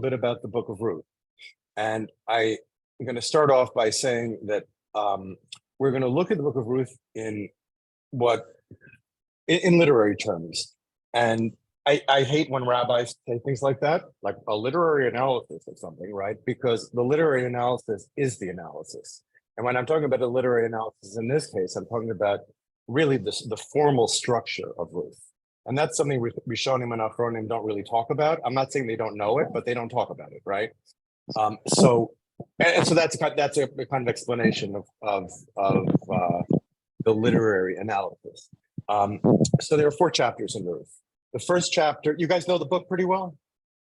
bit about the Book of Ruth. And I'm going to start off by saying that we're going to look at the Book of Ruth in literary terms. And I hate when rabbis say things like that, like a literary analysis of something, right? Because the literary analysis is the analysis. And when I'm talking about a literary analysis in this case, I'm talking about really the formal structure of Ruth. And that's something Rishonim and Achronim don't really talk about. I'm not saying they don't know it, but they don't talk about it, right? So that's a kind of explanation of the literary analysis. So there are 4 chapters in Ruth. The first chapter, you guys know the book pretty well.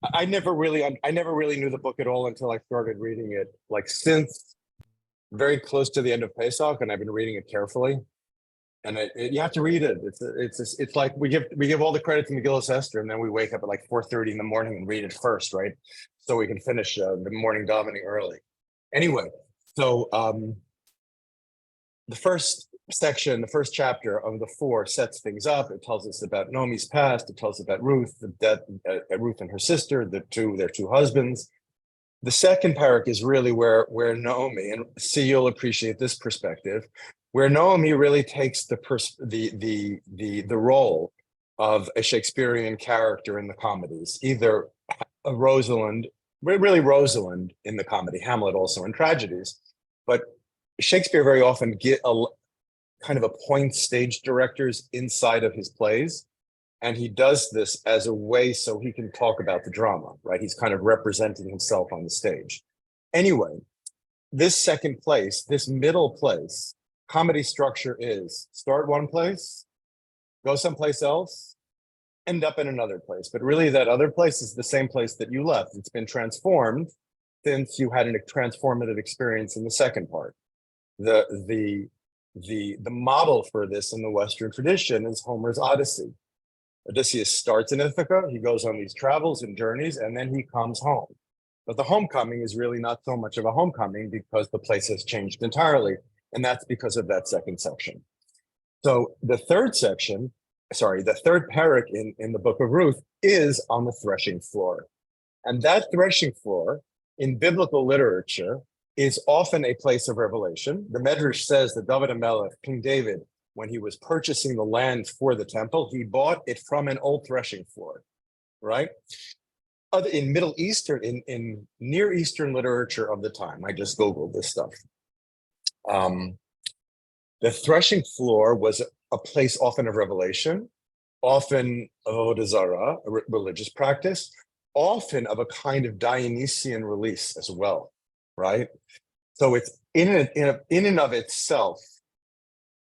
I never really knew the book at all until I started reading it, like since very close to the end of Pesach, and I've been reading it carefully. And you have to read it. It's like we give all the credit to Megillas Esther, and then we wake up at like 4:30 in the morning and read it first, right? So we can finish the morning davening early. Anyway, so the first section, the first chapter of the 4 sets things up. It tells us about Naomi's past. It tells us about Ruth, the death, Ruth and her sister, their two husbands. The second parak is really where Naomi, and see, you'll appreciate this perspective, where Naomi really takes the role of a Shakespearean character in the comedies, either a Rosalind, really Rosalind in the comedy, Hamlet also in tragedies, but Shakespeare very often kind of appoints stage directors inside of his plays, and he does this as a way so he can talk about the drama, right? He's kind of representing himself on the stage. Anyway, this second place, this middle place, comedy structure is start one place, go someplace else, end up in another place. But really that other place is the same place that you left. It's been transformed since you had a transformative experience in the second part. The model for this in the Western tradition is Homer's Odyssey. Odysseus starts in Ithaca, he goes on these travels and journeys, and then he comes home. But the homecoming is really not so much of a homecoming because the place has changed entirely. And that's because of that second section. So the third parak in the Book of Ruth is on the threshing floor. And that threshing floor in biblical literature is often a place of revelation. The Medrash says that David HaMelech, King David, when he was purchasing the land for the temple, he bought it from an old threshing floor, right? In Middle Eastern, in Near Eastern literature of the time, I just Googled this stuff. The threshing floor was a place often of revelation, often of avodah zarah, a religious practice, often of a kind of Dionysian release as well, right? So it's in and of itself,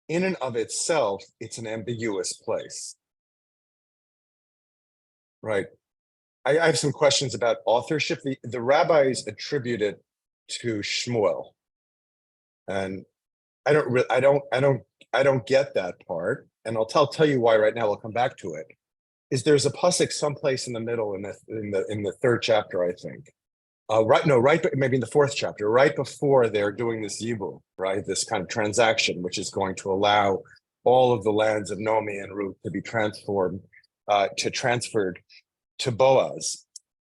it's an ambiguous place, right? I have some questions about authorship. The rabbis attribute it to Shmuel, and I don't get that part, and I'll tell you why right now. I'll come back to it. Is there's a pasuk someplace in the middle in the 3rd chapter, I think. Maybe in the 4th chapter, right before they're doing this yibum, right? This kind of transaction, which is going to allow all of the lands of Naomi and Ruth to be transferred to Boaz.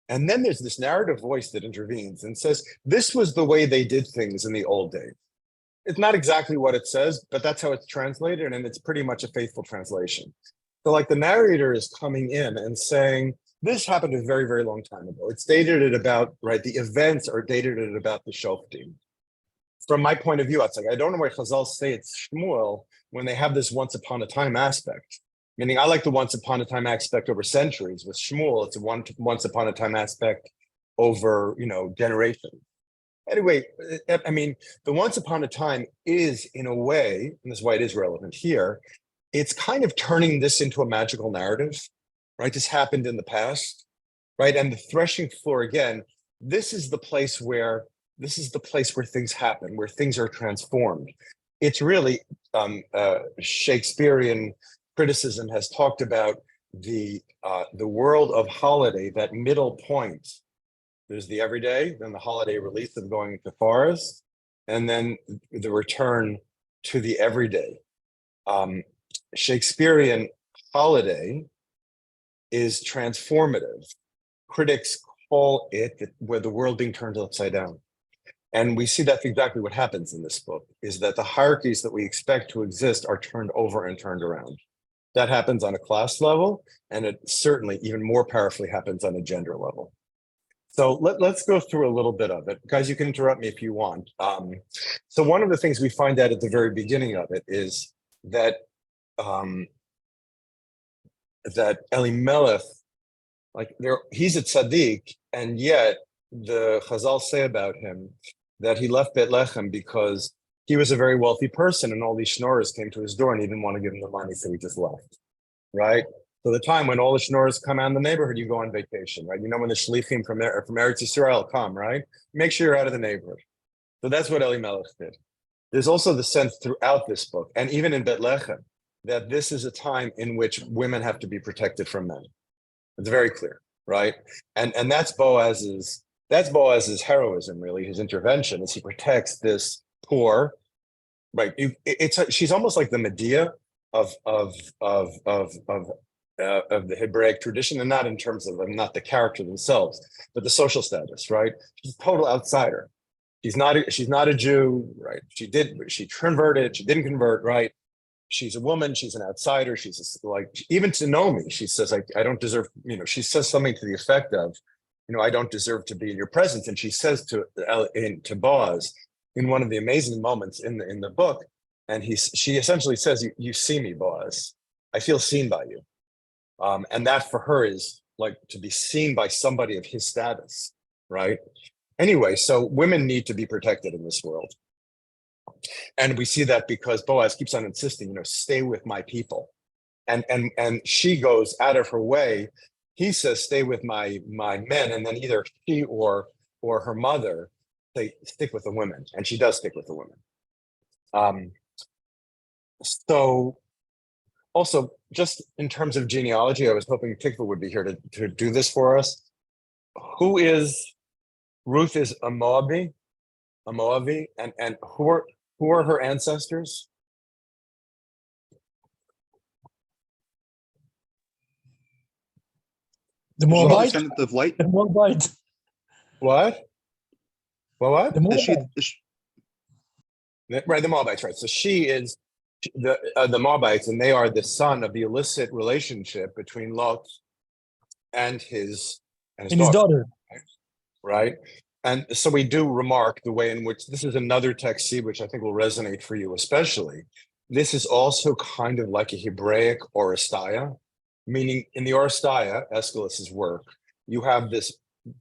And then there's this narrative voice that intervenes and says, this was the way they did things in the old days. It's not exactly what it says, but that's how it's translated, and it's pretty much a faithful translation. So like the narrator is coming in and saying, this happened a very, very long time ago. It's dated at about, right, the events are dated at about the Shoftim. From my point of view, it's like, I don't know why Chazal say it's Shmuel when they have this once upon a time aspect. Meaning I like the once upon a time aspect over centuries. With Shmuel, it's a once upon a time aspect over, generations. Anyway, I mean, the once upon a time is, in a way, and this is why it is relevant here, it's kind of turning this into a magical narrative, right? This happened in the past, right? And the threshing floor, again, this is the place where things happen, where things are transformed. It's really Shakespearean criticism has talked about the world of holiday, that middle point. There's the everyday, then the holiday release of going to forest, and then the return to the everyday. Shakespearean holiday is transformative. Critics call it where the world being turned upside down. And we see that's exactly what happens in this book, is that the hierarchies that we expect to exist are turned over and turned around. That happens on a class level, and it certainly even more powerfully happens on a gender level. So let's go through a little bit of it. Guys, you can interrupt me if you want. So one of the things we find out at the very beginning of it is that that Elimelech, like he's a tzaddik, and yet the Chazal say about him that he left Bethlehem because he was a very wealthy person, and all these schnorrers came to his door and he didn't want to give them the money, so he just left, right? So the time when all the schnorrers come out in the neighborhood, you go on vacation, right? You know, when the shlichim from Eretz Yisrael come, right? Make sure you're out of the neighborhood. So that's what Elimelech did. There's also the sense throughout this book, and even in Bethlehem, that this is a time in which women have to be protected from men. It's very clear, right? And that's Boaz's heroism, really, his intervention, as he protects this poor, right? She's almost like the Medea of the Hebraic tradition, and not in terms of not the character themselves, but the social status, right? She's a total outsider. She's not a Jew, right? She converted, she didn't convert, right? She's a woman, she's an outsider, she's like, even to know me, she says, I don't deserve, she says something to the effect of, I don't deserve to be in your presence. And she says to Boaz in one of the amazing moments in the book, and she essentially says, you see me, Boaz, I feel seen by you. And that for her is like to be seen by somebody of his status, right? Anyway, so women need to be protected in this world. And we see that because Boaz keeps on insisting, stay with my people. And she goes out of her way. He says, stay with my men. And then either she or her mother say, stick with the women. And she does stick with the women. So also, just in terms of genealogy, I was hoping Tikva would be here to do this for us. Ruth is a Moabite, and who are her ancestors? The Moabite? Of light? The Moabite. What? What? The Moabite. Right, the Moabites, right. So she is the Moabites, and they are the son of the illicit relationship between Lot and his daughter. Right? And so we do remark the way in which this is another text, which I think will resonate for you especially. This is also kind of like a Hebraic Oresteia, meaning in the Oresteia, Aeschylus's work, you have this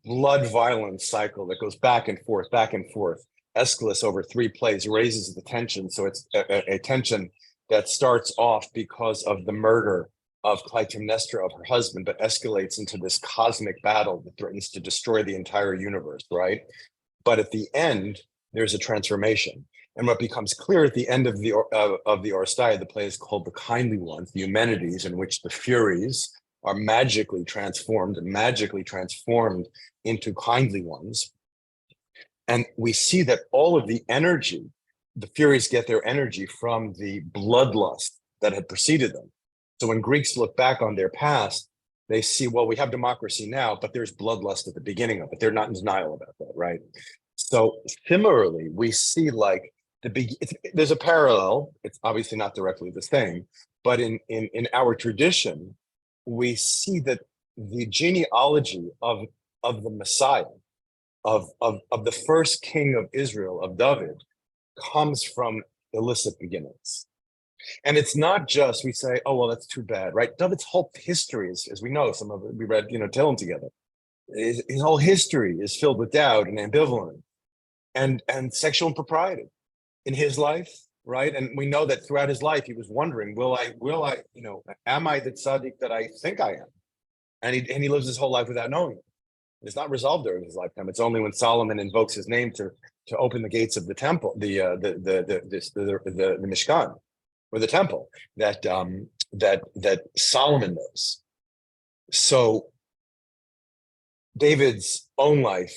blood violence cycle that goes back and forth, back and forth. Aeschylus over 3 plays raises the tension. So it's a tension that starts off because of the murder of Clytemnestra, of her husband, but escalates into this cosmic battle that threatens to destroy the entire universe, right? But at the end, there's a transformation. And what becomes clear at the end of the Oresteia, the play is called The Kindly Ones, the Eumenides, in which the Furies are magically transformed into kindly ones. And we see that all of the energy, the Furies get their energy from the bloodlust that had preceded them. So when Greeks look back on their past, they see, well, we have democracy now, but there's bloodlust at the beginning of it. They're not in denial about that, right? So similarly, we see like there's a parallel. It's obviously not directly the same, but in our tradition, we see that the genealogy of the Messiah, of the first king of Israel, of David, comes from illicit beginnings. And it's not just we say, oh, well, that's too bad, right? David's whole history is, as we know, some of it, we read, Tehillim together. His whole history is filled with doubt and ambivalence and sexual impropriety in his life, right? And we know that throughout his life, he was wondering, will I, am I the tzaddik that I think I am? And he lives his whole life without knowing it. It's not resolved during his lifetime. It's only when Solomon invokes his name to open the gates of the temple, the Mishkan, or the temple, that Solomon knows. So David's own life,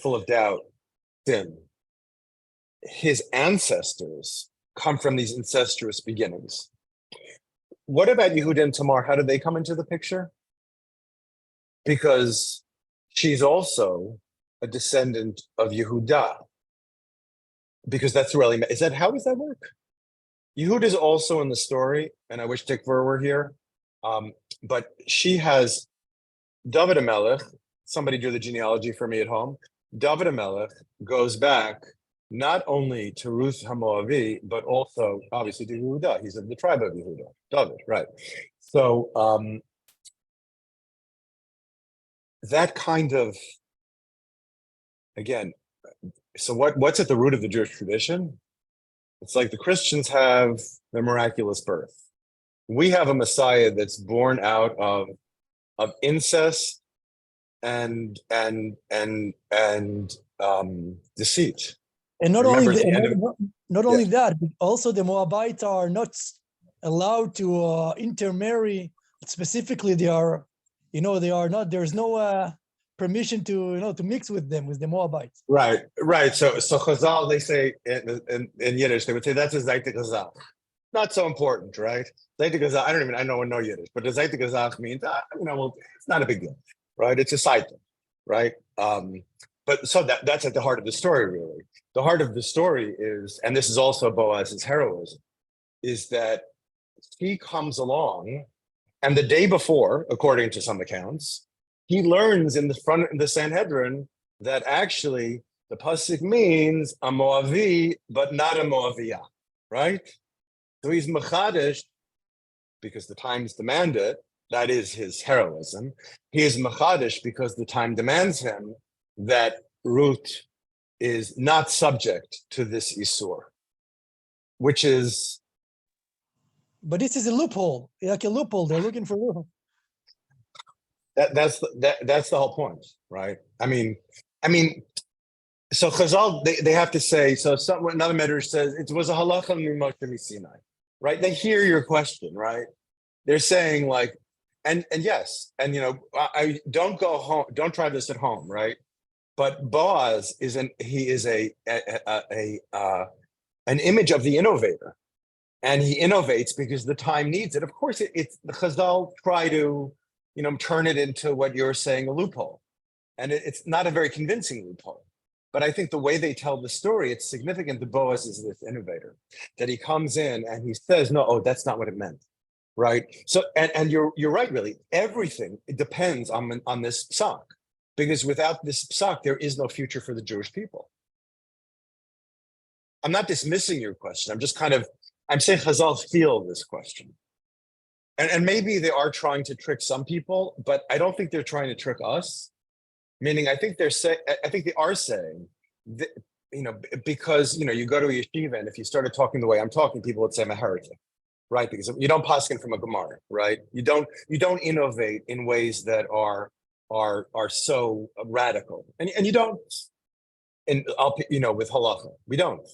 full of doubt, sin, his ancestors come from these incestuous beginnings. What about Yehuda and Tamar? How did they come into the picture? Because she's also a descendant of Yehuda, because that's really, is that, how does that work? Yehuda is also in the story, and I wish Tikvar were here, but she has David HaMelech. Somebody do the genealogy for me at home. David HaMelech goes back not only to Ruth HaMoavi, but also obviously to Yehuda. He's of the tribe of Yehuda, David, right? So that kind of, again, so what's at the root of the Jewish tradition? It's like the Christians have the miraculous birth. We have a Messiah that's born out of incest and deceit. And not Remember, only at the end of, not only that, but also the Moabites are not allowed to intermarry. Specifically, they are not. There's no permission to to mix with them, with the Moabites. right. So Chazal, they say in Yiddish, they would say that's a Zayte Chazal. Not so important, right? Zayte Chazal, I don't know Yiddish, but the Zayte Chazal means, well, it's not a big deal, right? It's a side thing, right? But so that's at the heart of the story, really. The heart of the story is, and this is also Boaz's heroism, is that he comes along, and the day before, according to some accounts, he learns in the front of the Sanhedrin that actually the pasuk means a Moavi, but not a Moaviyah, right? So he's mechadish because the times demand it. That is his heroism. He is mechadish because the time demands him that Ruth is not subject to this Isur, which is. But this is a loophole, like a loophole. They're looking for a loophole. That's the whole point, right? I mean, so Chazal, they have to say, so another medrash says it was a halacha mimoshe misinai, right? They hear your question, right? They're saying like, and yes, and I don't go home, don't try this at home, right? But Boaz is an image of the innovator, and he innovates because the time needs it. Of course, it's the Chazal try to turn it into what you're saying, a loophole, and it's not a very convincing loophole. But I think the way they tell the story, it's significant that Boaz is this innovator, that he comes in and he says, no, that's not what it meant, right? So, and you're right, really. Everything depends on this psak, because without this psak, there is no future for the Jewish people. I'm not dismissing your question. I'm saying Chazal feel this question. And maybe they are trying to trick some people, but I don't think they're trying to trick us. Meaning, I think they are saying that, because you go to a yeshiva, and if you started talking the way I'm talking, people would say I'm a heretic, right? Because you don't paskin from a gemara, right? You don't innovate in ways that are so radical, and you don't. And with halacha, we don't.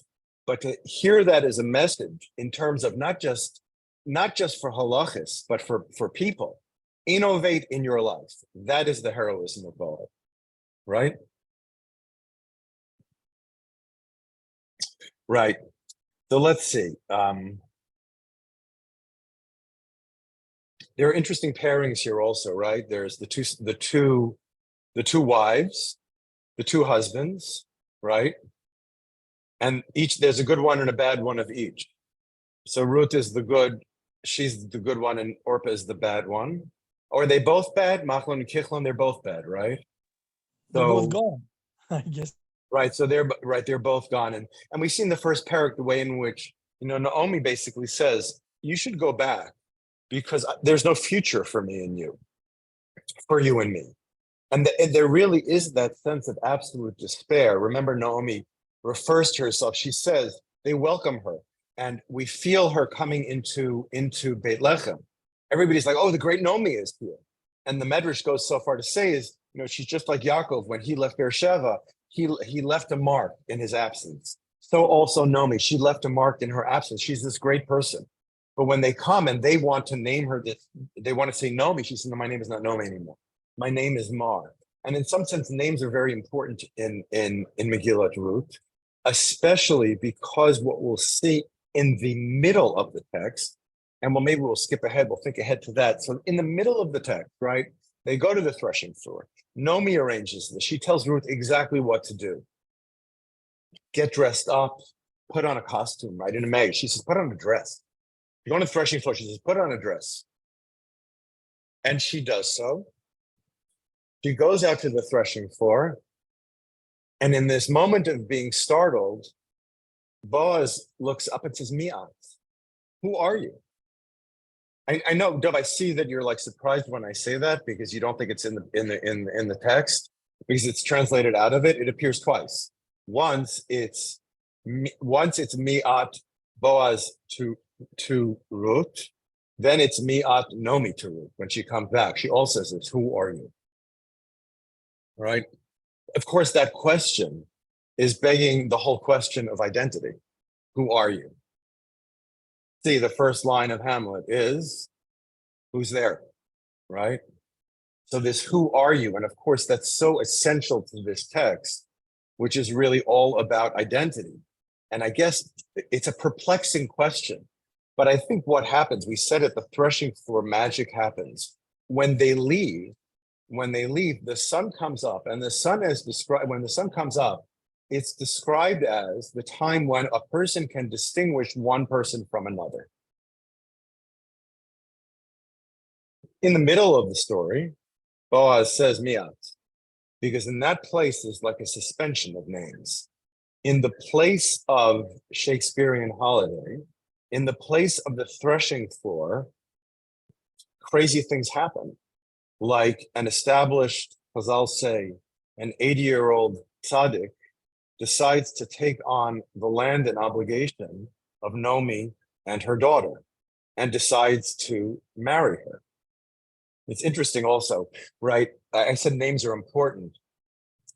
But to hear that as a message in terms of not just for halachis, but for people, innovate in your life. That is the heroism of Boaz. Right? Right. So let's see. There are interesting pairings here also, right? There's the two wives, the two husbands, right? And there's a good one and a bad one of each. So Ruth is the good, she's the good one, and Orpah is the bad one. Or are they both bad? Machlon and Kichlon, they're both bad, right? They're both gone, I guess. Right. So they're both gone. And we've seen the first parak, the way in which, Naomi basically says, you should go back because there's no future for me and you, for you and me. And there really is that sense of absolute despair. Remember, Naomi refers to herself. She says they welcome her, and we feel her coming into Beit Lechem. Everybody's like, oh, the great Naomi is here. And the Medrash goes so far to say is, she's just like Yaakov when he left Beersheba. He left a mark in his absence. So also Naomi, she left a mark in her absence. She's this great person. But when they come and they want to name her this, they want to say Naomi, she said, no, my name is not Naomi anymore. My name is Mar. And in some sense, names are very important in Megillat Ruth, especially because what we'll see in the middle of the text, and maybe we'll skip ahead, we'll think ahead to that. So in the middle of the text, right, They go to the threshing floor. Nomi arranges this. She tells Ruth exactly what to do. Get dressed up, put on a costume, right? In a maid. She says, put on a dress. You go on the threshing floor, she says, put on a dress. And she does so. She goes out to the threshing floor. And in this moment of being startled, Boaz looks up and says, Miat, who are you? I know, Dov, I see that you're like surprised when I say that because you don't think it's in the text, because it's translated out of it. It appears twice. Once it's Miat Boaz to Ruth, then it's Miat Nomi to Ruth. When she comes back, she also says, who are you? Right? Of course, that question is begging the whole question of identity. Who are you? See, the first line of Hamlet is, who's there, right? So this who are you? And of course, that's so essential to this text, which is really all about identity. And I guess it's a perplexing question, but I think what happens, we said at the threshing floor, magic happens. When they leave, the sun comes up, and the sun is described, when the sun comes up, it's described as the time when a person can distinguish one person from another. In the middle of the story, Boaz says Miat, because in that place is like a suspension of names. In the place of Shakespearean holiday, in the place of the threshing floor, crazy things happen. Like an established, as I'll say, an 80-year-old tzaddik decides to take on the land and obligation of Nomi and her daughter and decides to marry her. It's interesting also, right? I said names are important.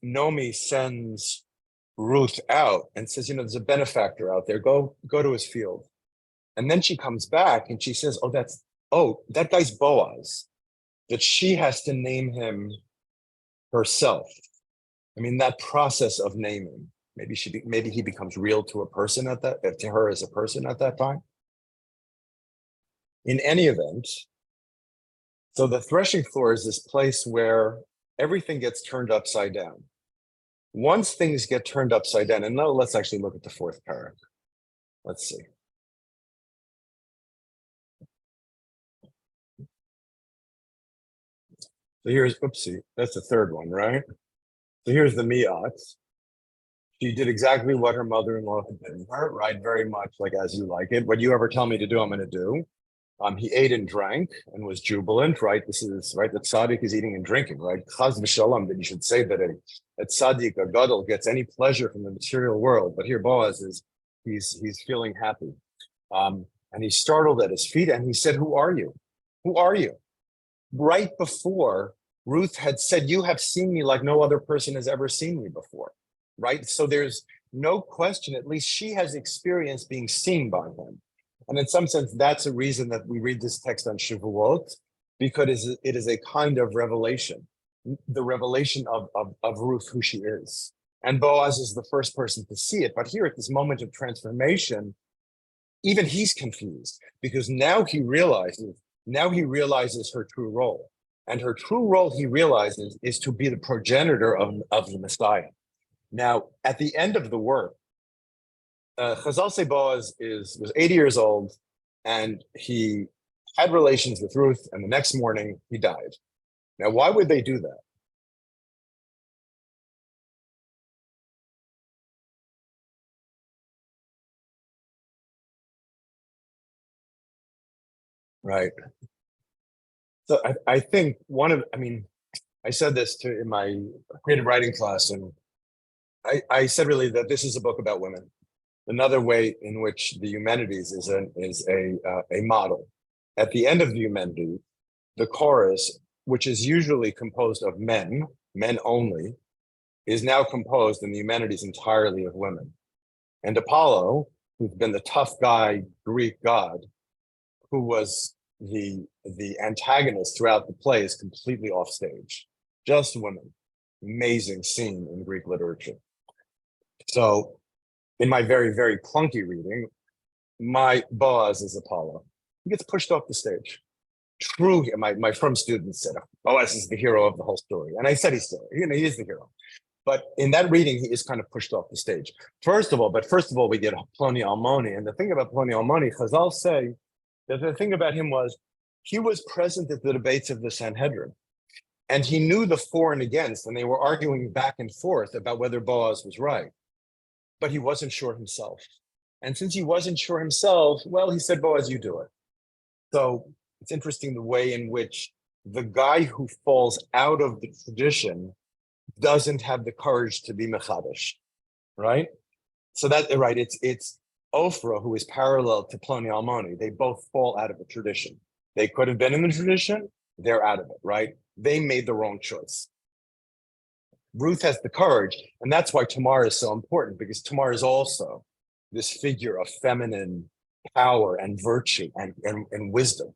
Nomi sends Ruth out and says, there's a benefactor out there, go to his field. And then she comes back and she says, that guy's Boaz, that she has to name him herself. I mean, that process of naming, maybe he becomes real to to her as a person at that time. In any event, so the threshing floor is this place where everything gets turned upside down. Once things get turned upside down, and now let's actually look at the fourth paragraph. Let's see. So here's, oopsie, that's the third one, right? So here's the Miat. She did exactly what her mother-in-law had been her, right? Very much like as you like it. What you ever tell me to do, I'm going to do. He ate and drank and was jubilant, right? This is right. The tzaddik is eating and drinking, right? Chaz v'shalom, that you should say that a tzaddik, a gadol, gets any pleasure from the material world. But here Boaz is, he's feeling happy. And he's startled at his feet and he said, who are you? Who are you? Right before Ruth had said, you have seen me like no other person has ever seen me before, right? So there's no question, at least she has experienced being seen by him. And in some sense, that's a reason that we read this text on Shavuot, because it is a kind of revelation, the revelation of Ruth, who she is. And Boaz is the first person to see it. But here at this moment of transformation, even he's confused because now he realizes her true role. And her true role, he realizes, is to be the progenitor of the Messiah. Now, at the end of the work, Chazal say Boaz was 80 years old, and he had relations with Ruth, and the next morning he died. Now, why would they do that? Right. So I think I said this in my creative writing class, and I said really that this is a book about women. Another way in which the humanities is a model. At the end of the humanities, the chorus, which is usually composed of men only, is now composed in the humanities entirely of women. And Apollo, who's been the tough guy Greek god, who was the antagonist throughout the play, is completely off stage. Just women. Amazing scene in Greek literature. So in my very, very clunky reading, my Boaz is Apollo. He gets pushed off the stage. true, my from students said, Boaz is the hero of the whole story. And I said he is the hero. But in that reading, he is kind of pushed off the stage. First of all, we get Ploni Almoni. And the thing about Ploni Almoni, Chazal say that the thing about him was he was present at the debates of the Sanhedrin. And he knew the for and against, and they were arguing back and forth about whether Boaz was right. But he wasn't sure himself. And since he wasn't sure himself, well, he said, Boaz, you do it. So it's interesting the way in which the guy who falls out of the tradition doesn't have the courage to be mechadish, right? So that, right, it's Ophrah who is parallel to Ploni Almoni. They both fall out of the tradition. They could have been in the tradition, they're out of it, right? They made the wrong choice. Ruth has the courage, and that's why Tamar is so important, because Tamar is also this figure of feminine power and virtue and wisdom.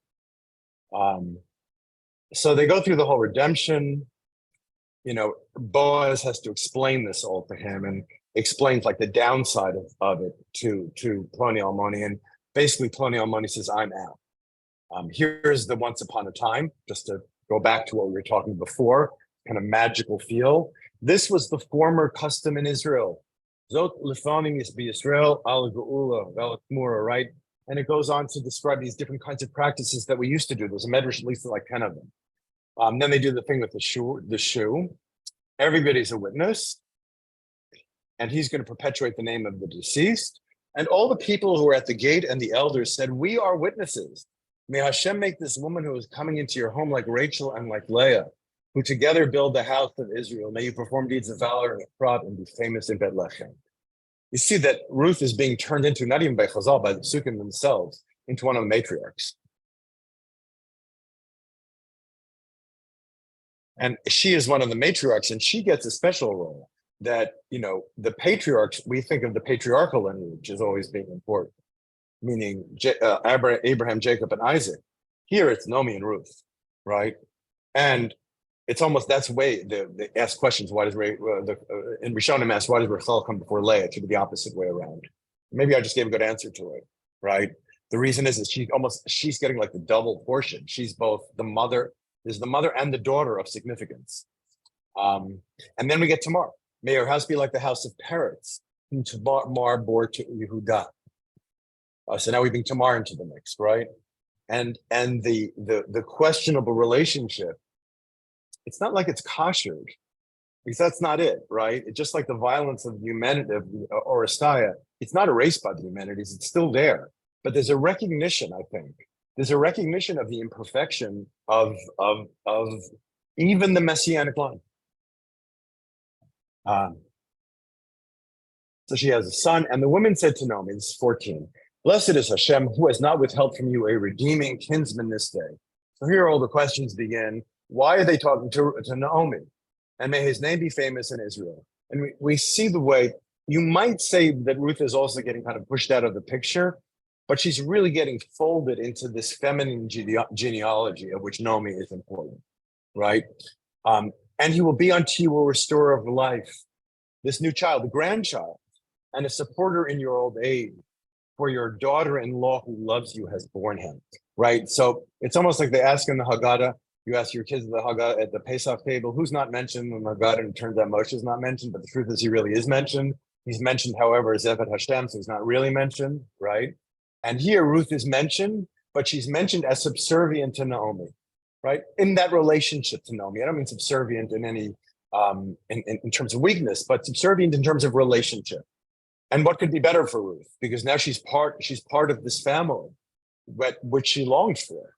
So they go through the whole redemption. Boaz has to explain this all to him and explains like the downside of it to Ploni Almoni. And basically Ploni Almoni says, I'm out. Here's the once upon a time, just to go back to what we were talking before, kind of magical feel. This was the former custom in Israel. Zot lefanim is Israel al geula vel kmura, right? And it goes on to describe these different kinds of practices that we used to do. There's a medrash, at least like 10 of them. Then they do the thing with the shoe. Everybody's a witness, and he's going to perpetuate the name of the deceased. And all the people who were at the gate and the elders said, we are witnesses. May Hashem make this woman who is coming into your home like Rachel and like Leah, who together build the house of Israel. May you perform deeds of valor and Efrat and be famous in Bethlehem. You see that Ruth is being turned into, not even by Chazal, by the Sukkim themselves, into one of the matriarchs. And she is one of the matriarchs, and she gets a special role that, the patriarchs, we think of the patriarchal lineage as always being important, meaning Abraham, Jacob, and Isaac. Here it's Naomi and Ruth, right? And it's almost, that's way, they ask questions, why does in Rishonim ask, why does Rachel come before Leah? It should be the opposite way around. Maybe I just gave a good answer to it, right? The reason is she's getting like the double portion. She's both the mother, there's the mother and the daughter of significance. And then we get Tamar. May your house be like the house of Peretz, whom Tamar bore to Yehudah. So now we bring Tamar into the mix, right? And the questionable relationship, it's not like it's koshered, because that's not it, right? It's just like the violence of humanity, or Oresteia, it's not erased by the humanities, it's still there. But there's a recognition, I think. There's a recognition of the imperfection of even the messianic line. So she has a son, and the woman said to Naomi, this is 14, blessed is Hashem, who has not withheld from you a redeeming kinsman this day. So here all the questions begin. Why are they talking to Naomi? And may his name be famous in Israel. And we see the way, you might say that Ruth is also getting kind of pushed out of the picture, but she's really getting folded into this feminine genealogy of which Naomi is important, right? And he will be unto you a restorer of life, this new child, the grandchild, and a supporter in your old age, for your daughter-in-law who loves you has borne him, right? So it's almost like they ask in the Haggadah, you ask your kids at the Haggadah, at the Pesach table, who's not mentioned in the Haggadah, and it turns out Moshe is not mentioned, but the truth is he really is mentioned. He's mentioned, however, as Eved Hashem, so he's not really mentioned, right? And here Ruth is mentioned, but she's mentioned as subservient to Naomi, right? In that relationship to Naomi. I don't mean subservient in any, in terms of weakness, but subservient in terms of relationship. And what could be better for Ruth? Because now she's part of this family, which she longs for.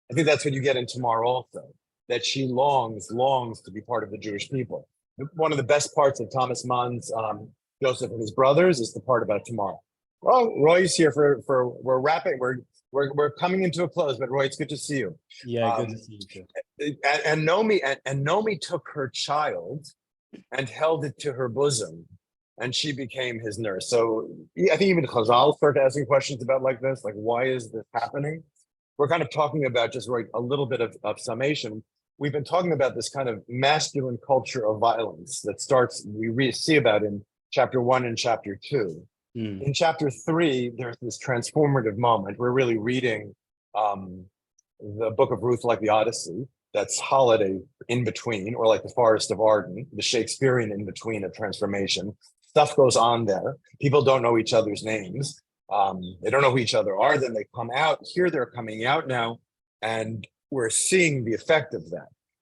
I think that's what you get in Tamar also, that she longs to be part of the Jewish people. One of the best parts of Thomas Mann's Joseph and his brothers is the part about Tamar. Well, Roy's here for we're wrapping, we're coming into a close, but Roy, it's good to see you. Yeah, good to see you too. And Naomi took her child and held it to her bosom, and she became his nurse. So I think even Chazal started asking questions about like this, like why is this happening? We're kind of talking about just right a little bit of summation. We've been talking about this kind of masculine culture of violence that starts, we see about in chapter 1 and chapter 2. In chapter 3, there's this transformative moment. We're really reading the book of Ruth like the Odyssey, that's holiday in between, or like the Forest of Arden, the Shakespearean in between of transformation. Stuff goes on there. People don't know each other's names. They don't know who each other are. Then they come out. Here they're coming out now. And we're seeing the effect of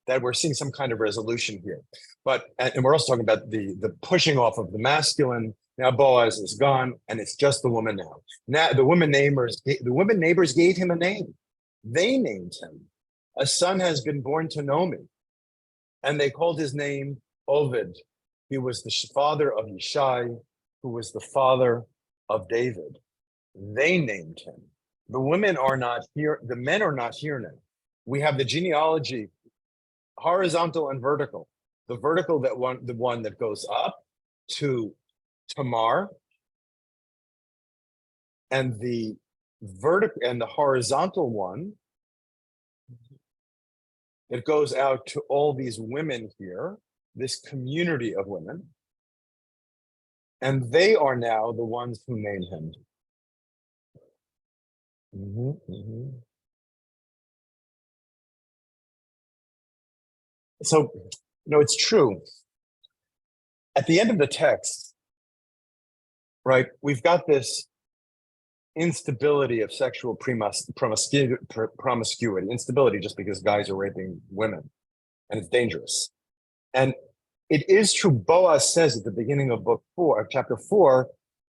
that we're seeing some kind of resolution here. But, and we're also talking about the pushing off of the masculine. Now Boaz is gone, and it's just the woman now. Now the women neighbors gave him a name. They named him. A son has been born to Naomi, and they called his name Ovid. He was the father of Yishai, who was the father of David. They named him. The women are not here. The men are not here now. We have the genealogy, horizontal and vertical. The vertical the one that goes up to Tamar, and the vertical and the horizontal one, it goes out to all these women here, this community of women, and they are now the ones who name him. So, it's true. At the end of the text, right, we've got this instability of sexual promiscuity, instability just because guys are raping women, and it's dangerous. And it is true, Boaz says at the beginning of chapter 4,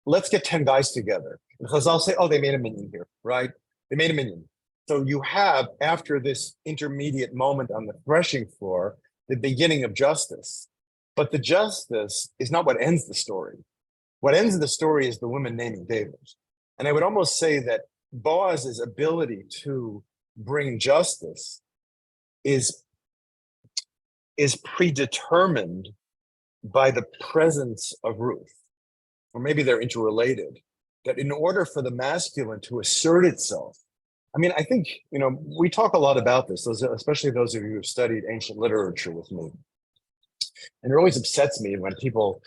let's get 10 guys together. Because I'll say, oh, they made a minion here, right? They made a minion. So you have, after this intermediate moment on the threshing floor, the beginning of justice. But the justice is not what ends the story. What ends the story is the women naming David. And I would almost say that Boaz's ability to bring justice is predetermined by the presence of Ruth, or maybe they're interrelated, that in order for the masculine to assert itself, I mean, I think, we talk a lot about this, especially those of you who've studied ancient literature with me. And it always upsets me when people,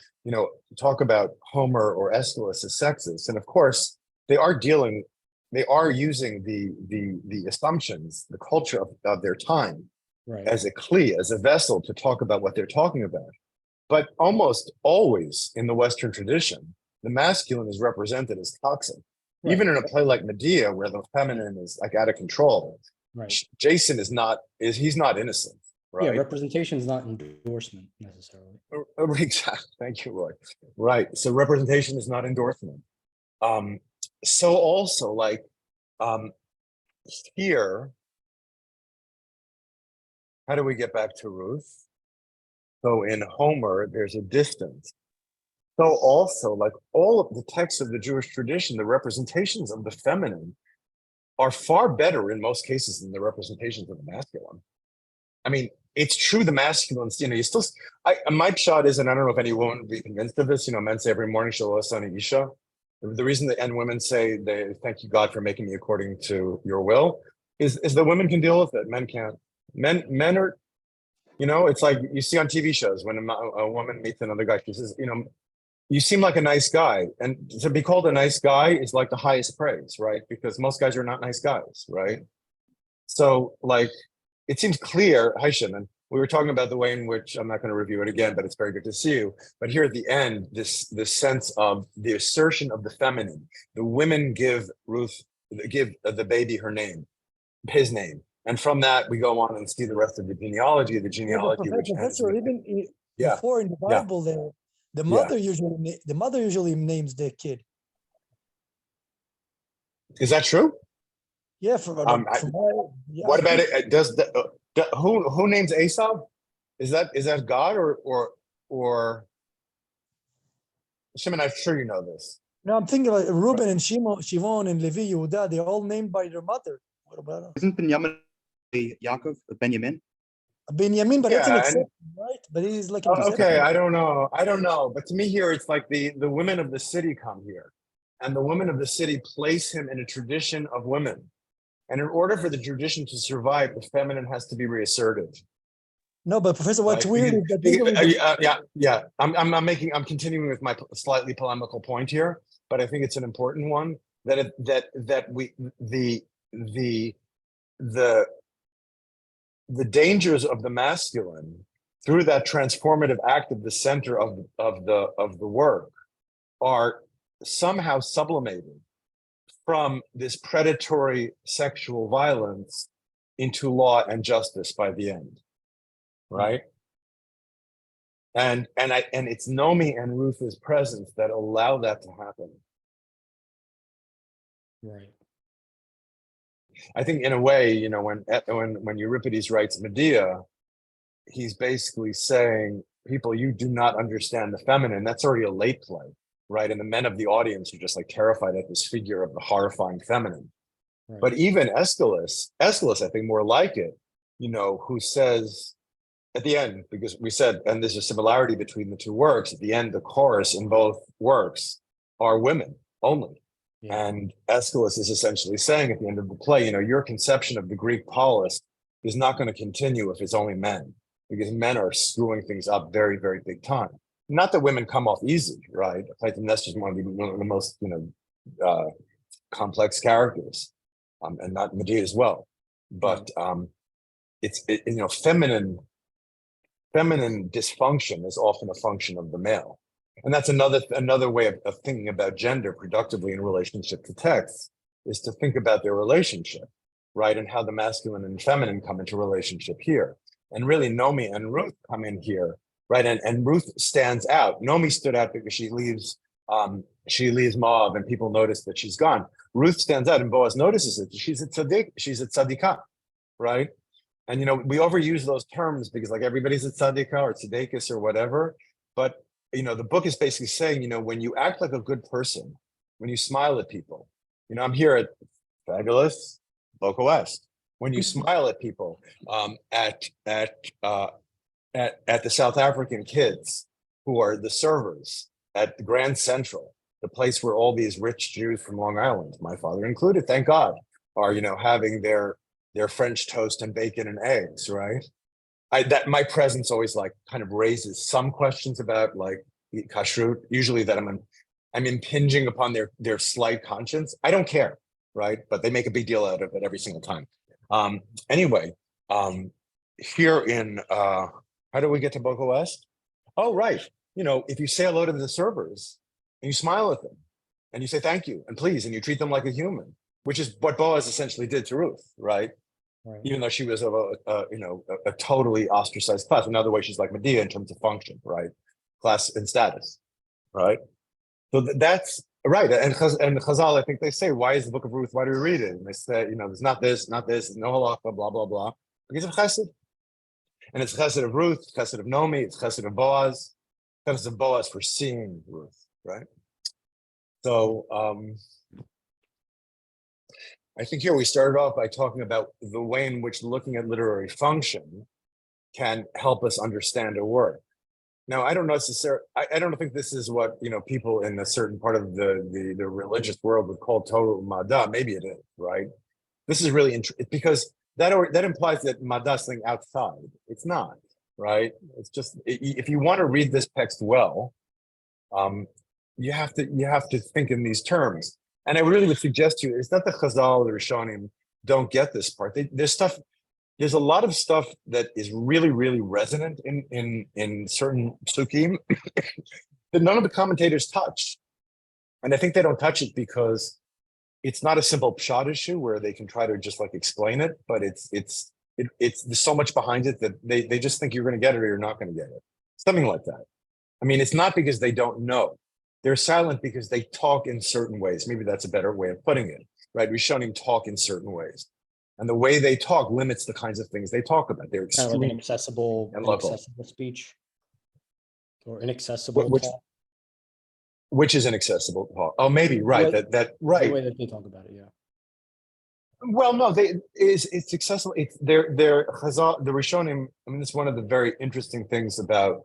talk about Homer or Aeschylus as sexist. And of course, they are using the assumptions, the culture of their time, right, as a cli, as a vessel to talk about what they're talking about. But almost always in the Western tradition, the masculine is represented as toxic. Right. Even in a play like Medea, where the feminine is like out of control, right, Jason he's not innocent. Right? Yeah, representation is not endorsement necessarily. Exactly. Thank you, Roy. Right. So representation is not endorsement. So also, like, here, how do we get back to Ruth? So in Homer, there's a distance. So also, like all of the texts of the Jewish tradition, the representations of the feminine are far better in most cases than the representations of the masculine. I mean, it's true, the masculine, you still, my shot is, and I don't know if any woman would be convinced of this, men say every morning, Shalom Isha. The reason that, and women say, they thank you, God, for making me according to your will, is that women can deal with it. Men can't. Men are, it's like you see on TV shows when a woman meets another guy, she says, you seem like a nice guy. And to be called a nice guy is like the highest praise, right? Because most guys are not nice guys, right? So, like, it seems clear, hi Shimon, we were talking about the way in which, I'm not going to review it again, but it's very good to see you. But here at the end, this sense of the assertion of the feminine. The women give the baby his name. And from that, we go on and see the rest of the genealogy, which Professor, even before in the Bible, the mother usually names the kid. Is that true? Yeah. What about it? Who names Esau? Is that God or Shimon? I'm sure you know this. No, I'm thinking like Reuben and Shimon and Levi, Yehuda. They're all named by their mother. What about us? Isn't Benjamin Yaakov Benjamin? Benjamin, but that's an exception, right? But he's like an exception. Okay, I don't know. But to me here, it's like the women of the city come here, and the women of the city place him in a tradition of women. And in order for the tradition to survive, the feminine has to be reasserted. No, but Professor, what's weird is that I'm continuing with my slightly polemical point here, but I think it's an important one, that the dangers of the masculine through that transformative act of the center of the work are somehow sublimated from this predatory sexual violence into law and justice by the end, right? And it's Nomi and Ruth's presence that allow that to happen. Right. I think in a way, you know, when Euripides writes Medea, he's basically saying, people, you do not understand the feminine. That's already a late play, right? And the men of the audience are just like terrified at this figure of the horrifying feminine. Right. But even Aeschylus, I think more like it, you know, who says at the end, because we said, and there's a similarity between the two works, at the end, the chorus in both works are women only. Yeah. And Aeschylus is essentially saying at the end of the play, you know, your conception of the Greek polis is not going to continue if it's only men, because men are screwing things up very, very big time. Not that women come off easy, right? Clytemnestra is one of the most, you know, complex characters, and not Medea as well. But you know, feminine dysfunction is often a function of the male. And that's another way of thinking about gender productively in relationship to texts, is to think about their relationship, right? And how the masculine and feminine come into relationship here. And really Nomi and Ruth come in here, right? And Ruth stands out. Nomi stood out because she leaves Moab and people notice that she's gone. Ruth stands out and Boaz notices it. She's a tzadikah, right? And, you know, we overuse those terms because like everybody's a tzadikah or tzadikis or whatever. But, you know, the book is basically saying, you know, when you act like a good person, when you smile at people, you know, I'm here at Fabulous Boca West. When you smile at people, at the South African kids who are the servers at the Grand Central, the place where all these rich Jews from Long Island, my father included, thank God, are, you know, having their French toast and bacon and eggs, right? That my presence always like kind of raises some questions about like kashrut, usually that I'm impinging upon their slight conscience. I don't care, right? But they make a big deal out of it every single time. Anyway, here in, how do we get to Boca West? Oh, right. You know, if you say hello to the servers and you smile at them and you say thank you and please, and you treat them like a human, which is what Boaz essentially did to Ruth, right? Right. Even though she was of a totally ostracized class. Another way she's like Medea in terms of function, right? Class and status, right? So that's right. And Chazal, I think they say, why is the book of Ruth? Why do we read it? And they say, you know, there's not this, no halacha, blah, blah, blah. Because of chesed. And it's chesed of Ruth, chesed of Nomi, it's chesed of Boaz. Chesed of Boaz for seeing Ruth, right? So I think here we started off by talking about the way in which looking at literary function can help us understand a work. Now, I don't necessarily, I don't think this is what, you know, people in a certain part of the religious world would call Torah Mada. Maybe it is, right? This is really interesting because that implies that Mada is something outside. It's not, right? It's just, if you want to read this text well, you have to think in these terms. And I really would suggest to you, it's not the Chazal, the Rishonim don't get this part. There's a lot of stuff that is really, really resonant in certain psukim that none of the commentators touch. And I think they don't touch it because it's not a simple pshat issue where they can try to just like explain it, but it's there's so much behind it that they just think you're going to get it or you're not going to get it. Something like that. I mean, it's not because they don't know. They're silent because they talk in certain ways. Maybe that's a better way of putting it, right? Rishonim talk in certain ways. And the way they talk limits the kinds of things they talk about. They're Kind of like an extreme and inaccessible speech or inaccessible talk. Which is inaccessible talk. Oh, maybe, right. Right. The way that they talk about it, yeah. Well, no, it's accessible. It's they're Chazal, the Rishonim. I mean, it's one of the very interesting things about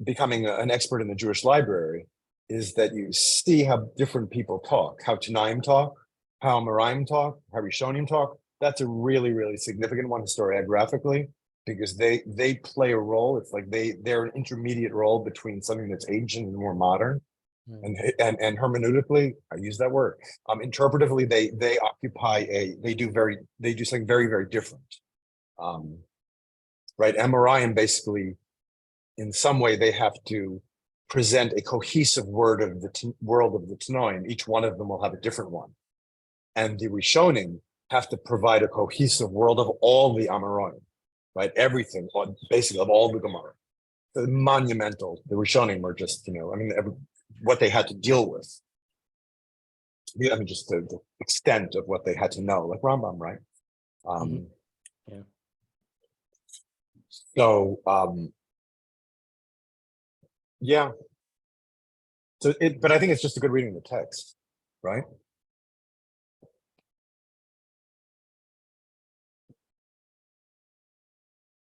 becoming an expert in the Jewish library is that you see how different people talk, how Tanaim talk, how Amoraim talk, how Rishonim talk. That's a really, really significant one historiographically, because they play a role. It's like they're an intermediate role between something that's ancient and more modern. and hermeneutically, I use that word. Interpretively, they occupy they do something very, very different. Right, Amorian basically, in some way, they have to present a cohesive world of the Tanoim. Each one of them will have a different one, and the Rishonim have to provide a cohesive world of all the Amoraim, right? Everything, basically, of all the Gemara. The monumental. The Rishonim are just, what they had to deal with. Just the extent of what they had to know, like Rambam, right? Yeah. So, yeah. So but I think it's just a good reading of the text, right?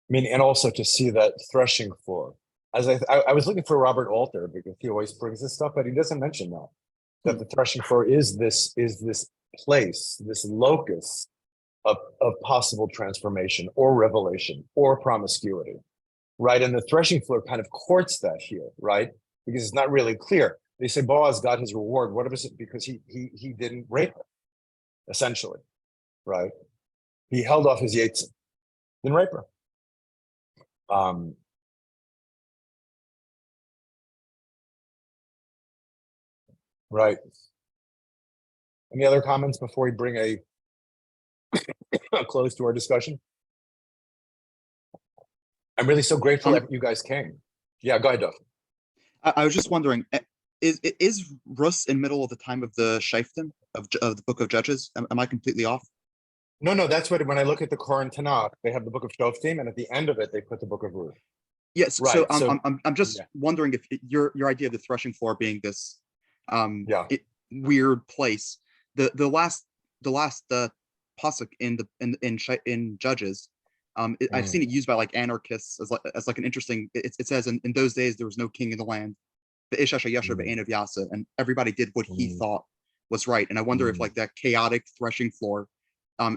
And also to see that threshing floor. As I was looking for Robert Alter because he always brings this stuff, but he doesn't mention that the threshing floor is this place, this locus of possible transformation or revelation or promiscuity, right? And the threshing floor kind of courts that here, right? Because it's not really clear. They say Boaz got his reward. What is it? Because he didn't rape her, essentially, right? He held off his Yitzhak, didn't rape her. Right. Any other comments before we bring a close to our discussion? I'm really so grateful that you guys came. Yeah, go ahead, Duff. I was just wondering, is Rus in middle of the time of the Shaftim of the Book of Judges? Am I completely off? No, that's what, when I look at the Koran Tanakh, they have the Book of Shoftim, and at the end of it, they put the Book of Ruth. Yes, right. So I'm just wondering if your idea of the threshing floor being this weird place. The last pasuk in Judges, I've seen it used by like anarchists as like an interesting. It says in those days there was no king in the land, and everybody did what he thought was right. And I wonder if like that chaotic threshing floor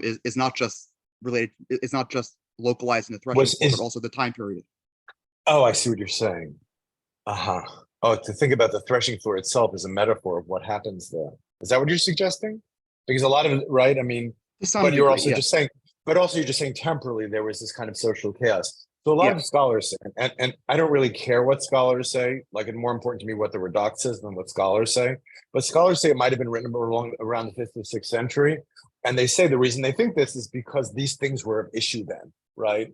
is not just related. It's not just localized in the threshing floor, but also the time period. Oh, I see what you're saying. Oh, to think about the threshing floor itself as a metaphor of what happens there. Is that what you're suggesting? Because a lot of it, right? But you're also just saying, you're just saying temporally there was this kind of social chaos. So a lot of scholars say, and I don't really care what scholars say, like it's more important to me what the Radak says than what scholars say. But scholars say it might have been written around the 5th or 6th century. And they say the reason they think this is because these things were of issue then, right?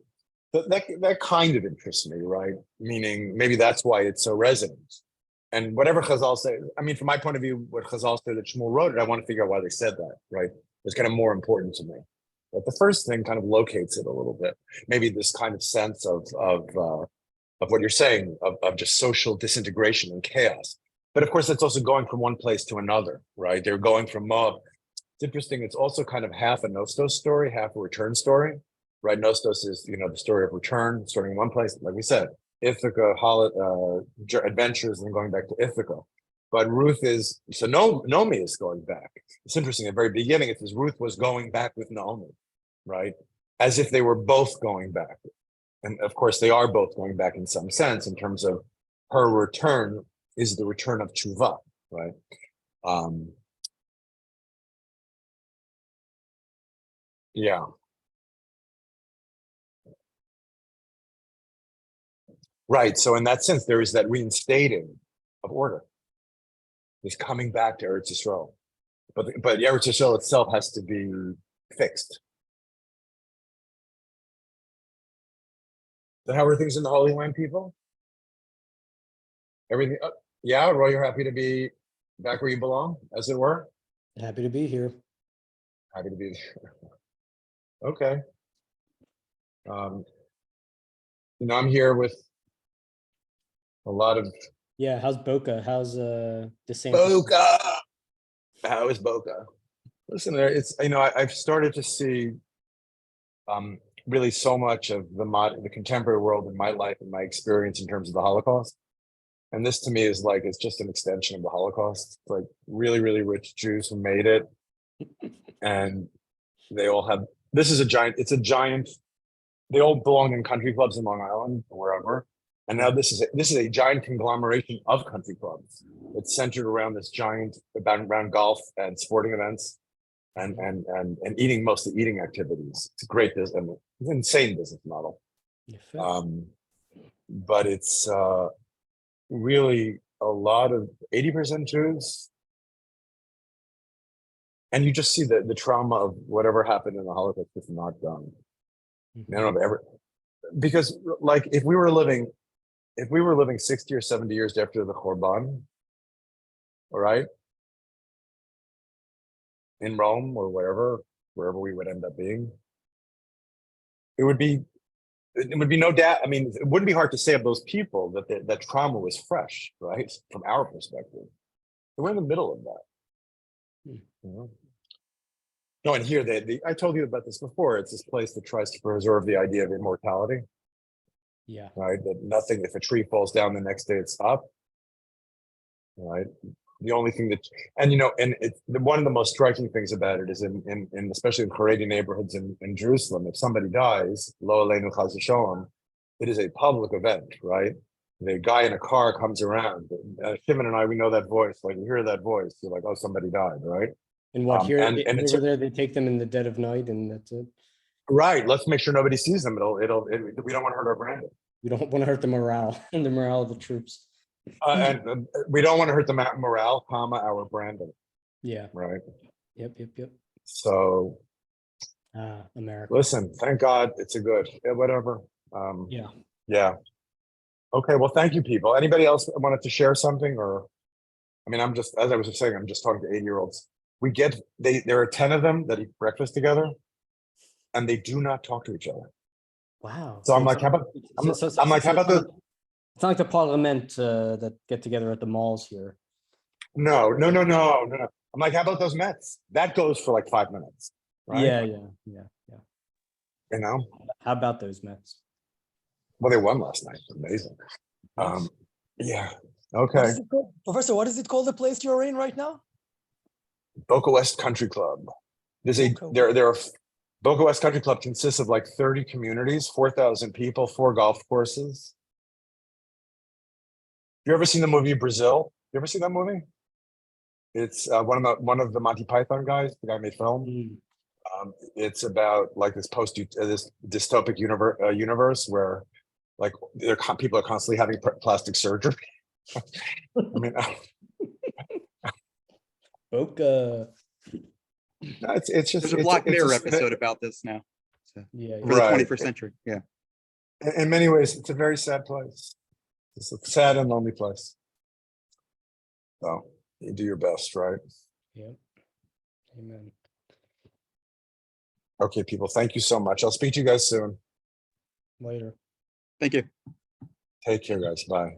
That kind of interests me, right? Meaning maybe that's why it's so resonant. And whatever Chazal say, from my point of view, what Chazal said that Shmuel wrote it, I want to figure out why they said that, right? It's kind of more important to me. But the first thing kind of locates it a little bit. Maybe this kind of sense of what you're saying, of just social disintegration and chaos. But of course, it's also going from one place to another, right? They're going from Moab. It's interesting. It's also kind of half a Nostos story, half a return story. Right, Nostos is the story of return, starting in one place, like we said, Ithaca, adventures, and then going back to Ithaca. But Ruth is Naomi is going back. It's interesting. At the very beginning, it says Ruth was going back with Naomi, right? As if they were both going back, and of course they are both going back in some sense. In terms of her return is the return of tshuva, right? Yeah. Right. So in that sense, there is that reinstating of order. This coming back to Eretz Yisrael. But Eretz Yisrael itself has to be fixed. So how are things in the Holy Land, people? Everything? Yeah, Roy, you're happy to be back where you belong, as it were? Happy to be here. Happy to be there. Okay. I'm here with a lot of how's Boca? How's DeSantis? Boca? How is Boca? Listen, it's I've started to see really so much of the contemporary world in my life and my experience in terms of the Holocaust. And this to me is like it's just an extension of the Holocaust. It's like really, really rich Jews who made it. And they all have it's a giant, they all belong in country clubs in Long Island or wherever. And now this is a giant conglomeration of country clubs. It's centered around this giant around golf and sporting events and eating, mostly eating activities. It's a great business, I mean, it's an insane business model. But it's really a lot of 80% Jews. And you just see the trauma of whatever happened in the Holocaust is not done. I don't know ever, because like if we were living 60 or 70 years after the Churban, all right, in Rome or wherever we would end up being, it would be no doubt. I mean, it wouldn't be hard to say of those people that that trauma was fresh, right? From our perspective, we're in the middle of that. You know? No, and here I told you about this before. It's this place that tries to preserve the idea of immortality. Yeah. Right. That nothing, if a tree falls down the next day, it's up. Right. The only thing that, and you know, and one of the most striking things about it is in especially in Haredi neighborhoods in Jerusalem, if somebody dies, lo aleinu chas v'sholom, it is a public event, right? The guy in a car comes around. Shimon and I, we know that voice. Like you hear that voice, you're like, oh, somebody died, right? And what here and it's over there, they take them in the dead of night, and that's it. Right. Let's make sure nobody sees them. We don't want to hurt our branding. We don't want to hurt the morale and the morale of the troops. And we don't want to hurt the morale, our branding. Yeah. Right. Yep. So, America. Listen, thank God it's a good, whatever. Yeah. Yeah. Okay. Well, thank you, people. Anybody else wanted to share something? Or, I mean, as I was just saying, I'm just talking to 80-year-olds. There are 10 of them that eat breakfast together, and they do not talk to each other. Wow. So I'm like, how about? I'm like, how about the? It's not like the parliament that get together at the malls here. No. I'm like, how about those Mets? That goes for like 5 minutes. Right? Yeah. You know? How about those Mets? Well, they won last night. Amazing. Nice. Yeah. Okay. Professor, what is it called, the place you're in right now? Boca West Country Club. There are Boca West Country Club consists of like 30 communities, 4,000 people, 4 golf courses. You ever seen the movie Brazil? You ever seen that movie? It's one of the Monty Python guys, the guy who made film. It's about like this this dystopic universe where like people are constantly having plastic surgery. I mean, Boca. it's just There's a Black Mirror episode about this now. So, Yeah. for the 21st century. Yeah. In many ways, it's a very sad place. It's a sad and lonely place. So you do your best, right? Yeah. Amen. Okay, people, thank you so much. I'll speak to you guys soon. Later. Thank you. Take care, guys. Bye.